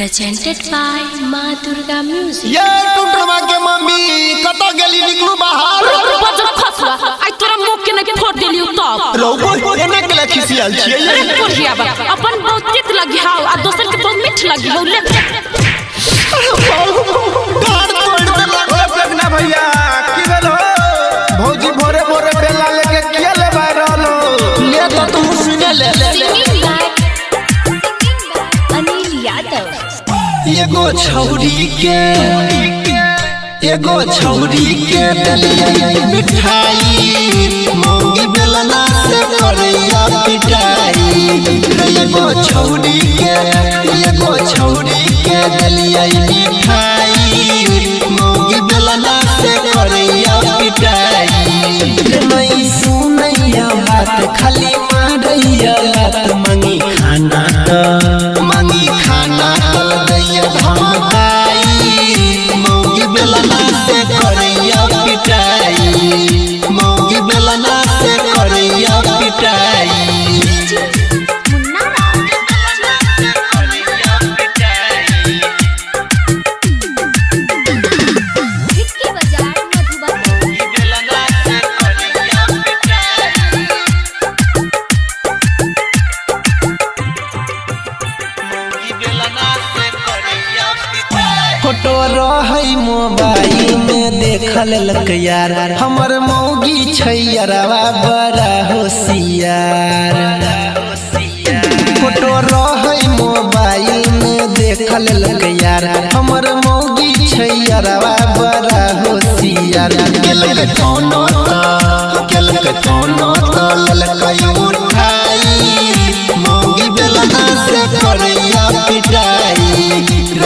Presented by Ma Durga Music. ये टुटवा के mummy कत गेली निकलू बाहर बजर खसवा आई तोरा मुंह के न फोड़ देलियो तब लोगो एने के ले खिसियाल छियै अरे कोरिया बा अपन बहुत तीत लगी हाउ आ दोसर के बहुत मीठ लगी हाउ ले गाड़ तोड़ दे ओ ना भैया की भेल हो भौजी भोरे भोरे बेला लेके किया ले बाहर ले तो तू सुने ले Anil Yadav. एगो छौरी के दलिया मिठाई मोंगी बेलना से करैया पिटाई एगो छौरी के दलिया मिठाई मोंगी बेलना से करैया पिटाई नहीं सुनैया बात खाली मारैया लात मांगी खाना तो दैया धमकाई मौगी बेलना से करैया पिटाई मौगी बेलना से करैया पिटाई फोटो रही मोबाइल में देखल लक यार हमर मौगी छैयरवा बड़ा होशियार फोटो रही मोबाइल में देखल लक यार हमर मौगी छैयरवा बड़ा होशियार केलक कोनो तो ललकई उठाई मौगी बेलना से करैया पिटाई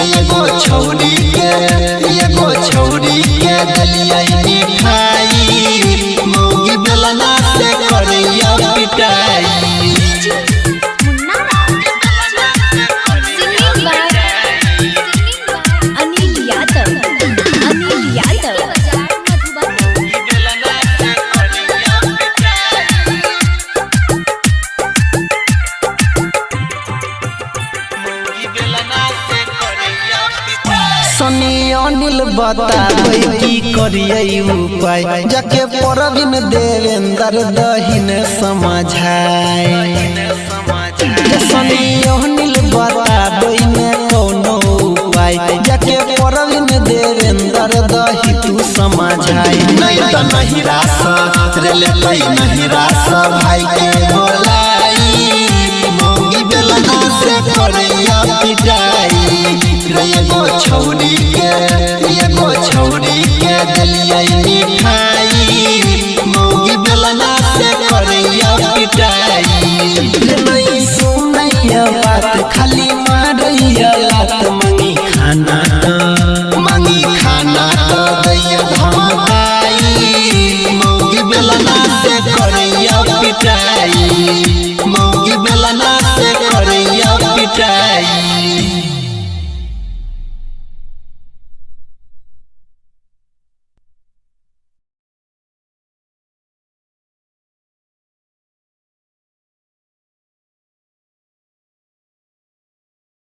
एगो छौरी के दलिया मिठाई मौगी बेलना से करैया पिटाई Anil Yadav. Anil Yadav. सनी अनिल बताबै की करियै उपाय जाके परवीन देवेंद्र दहिन समझाय सनी अनिल बताबै ने कोनो उपाय जाके परवीन देवेंद्र दहि तू समझाय नहीं तो नहीं रास रेले नहीं रास भाई के बोलाई मौगी बेलना से करैया पिटाई एगो छौरी के दलिया मिठाई